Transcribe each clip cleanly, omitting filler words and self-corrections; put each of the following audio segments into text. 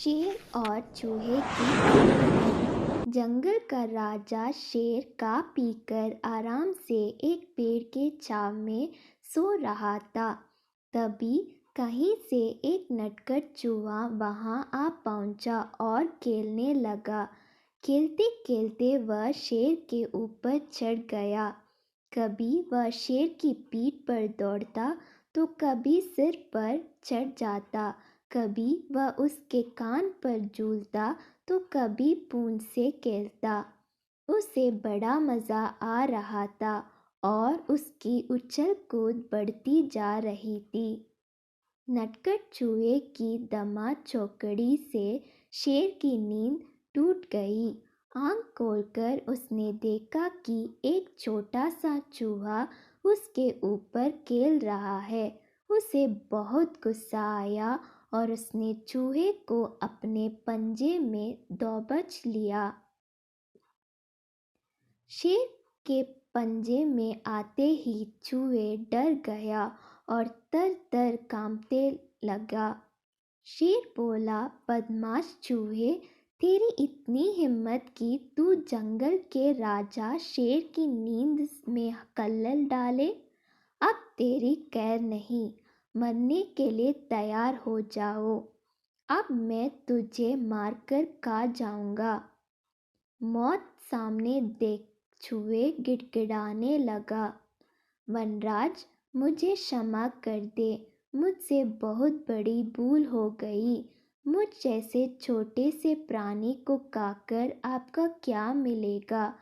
शेर और चूहे की कहानी। जंगल का राजा शेर खा पीकर आराम से एक पेड़ के छांव में सो रहा था। तभी कहीं से एक नटखट चूहा वहां आ पहुंचा और खेलने लगा। खेलते खेलते वह शेर के ऊपर चढ़ गया। कभी वह शेर की पीठ पर दौड़ता तो कभी सिर पर चढ़ जाता। कभी वह उसके कान पर झूलता तो कभी पूंछ से खेलता। उसे बड़ा मज़ा आ रहा था और उसकी उछल कूद बढ़ती जा रही थी। नटखट चूहे की दमा चौकड़ी से शेर की नींद टूट गई। आंख खोलकर उसने देखा कि एक छोटा सा चूहा उसके ऊपर खेल रहा है। उसे बहुत गुस्सा आया और उसने चूहे को अपने पंजे में दबोच लिया। शेर के पंजे में आते ही चूहे डर गया और तर-तर कांपने लगा। शेर बोला, बदमाश चूहे, तेरी इतनी हिम्मत कि तू जंगल के राजा शेर की नींद में कल्लल डाले। अब तेरी खैर नहीं, मरने के लिए तैयार हो जाओ। अब मैं तुझे मारकर खा जाऊंगा। मौत सामने देख चूहे गिड़गिड़ाने लगा। वनराज, मुझे क्षमा कर दे, मुझसे बहुत बड़ी भूल हो गई। मुझ जैसे छोटे से प्राणी को खाकर आपका क्या मिलेगा?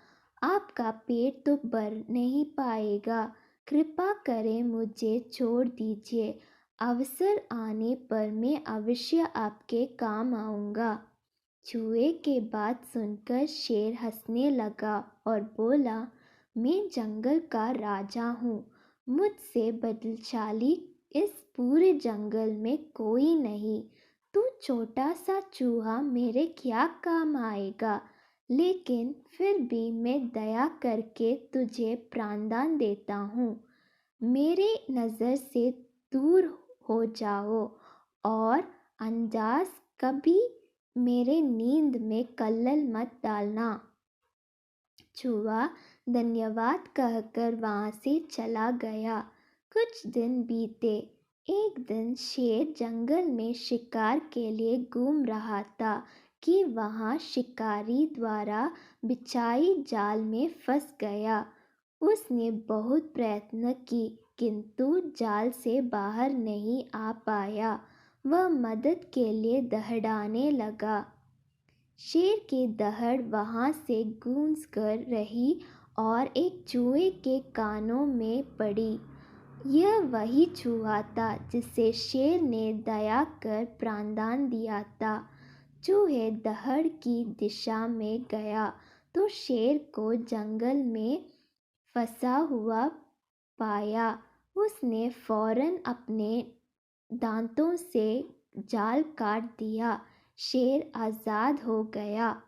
आपका पेट तो भर नहीं पाएगा। कृपा करें मुझे छोड़ दीजिए। अवसर आने पर मैं अवश्य आपके काम आऊँगा। चूहे के बात सुनकर शेर हंसने लगा और बोला, मैं जंगल का राजा हूँ। मुझसे बलशाली इस पूरे जंगल में कोई नहीं। तू छोटा सा चूहा मेरे क्या काम आएगा? लेकिन फिर भी मैं दया करके तुझे प्राणदान देता हूँ। मेरे नज़र से दूर हो जाओ और अंदाज कभी मेरे नींद में कल्लल मत डालना। चूहा धन्यवाद कहकर वहाँ से चला गया। कुछ दिन बीते। एक दिन शेर जंगल में शिकार के लिए घूम रहा था कि वहाँ शिकारी द्वारा बिछाई जाल में फंस गया। उसने बहुत प्रयत्न की किंतु जाल से बाहर नहीं आ पाया। वह मदद के लिए दहड़ाने लगा। शेर की दहाड़ वहाँ से गूंज कर रही और एक चूहे के कानों में पड़ी। यह वही चूहा था जिसे शेर ने दया कर प्राणदान दिया था। चूहे दहाड़ की दिशा में गया तो शेर को जंगल में फंसा हुआ पाया। उसने फौरन अपने दांतों से जाल काट दिया। शेर आज़ाद हो गया।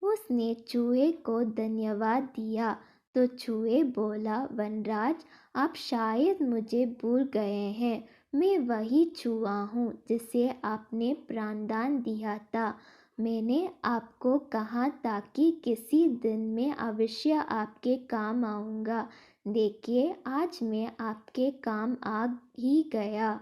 उसने चूहे को धन्यवाद दिया तो चूहे बोला, वनराज, आप शायद मुझे भूल गए हैं। मैं वही चूहा हूँ जिसे आपने प्राणदान दिया था। मैंने आपको कहा था कि किसी दिन मैं अवश्य आपके काम आऊँगा। देखिए, आज मैं आपके काम आ ही गया।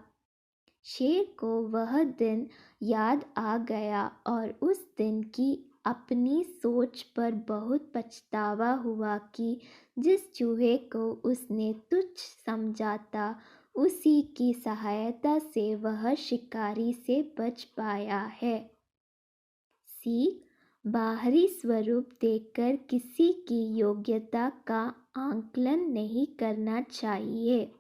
शेर को वह दिन याद आ गया और उस दिन की अपनी सोच पर बहुत पछतावा हुआ कि जिस चूहे को उसने तुच्छ समझा था, उसी की सहायता से वह शिकारी से बच पाया है। सीख, बाहरी स्वरूप देखकर किसी की योग्यता का आंकलन नहीं करना चाहिए।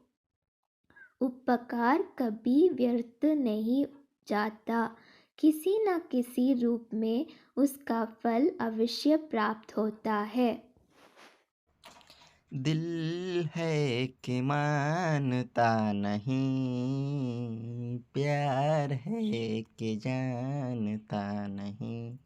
उपकार कभी व्यर्थ नहीं जाता। किसी न किसी रूप में उसका फल अवश्य प्राप्त होता है। दिल है कि मानता नहीं, प्यार है कि जानता नहीं।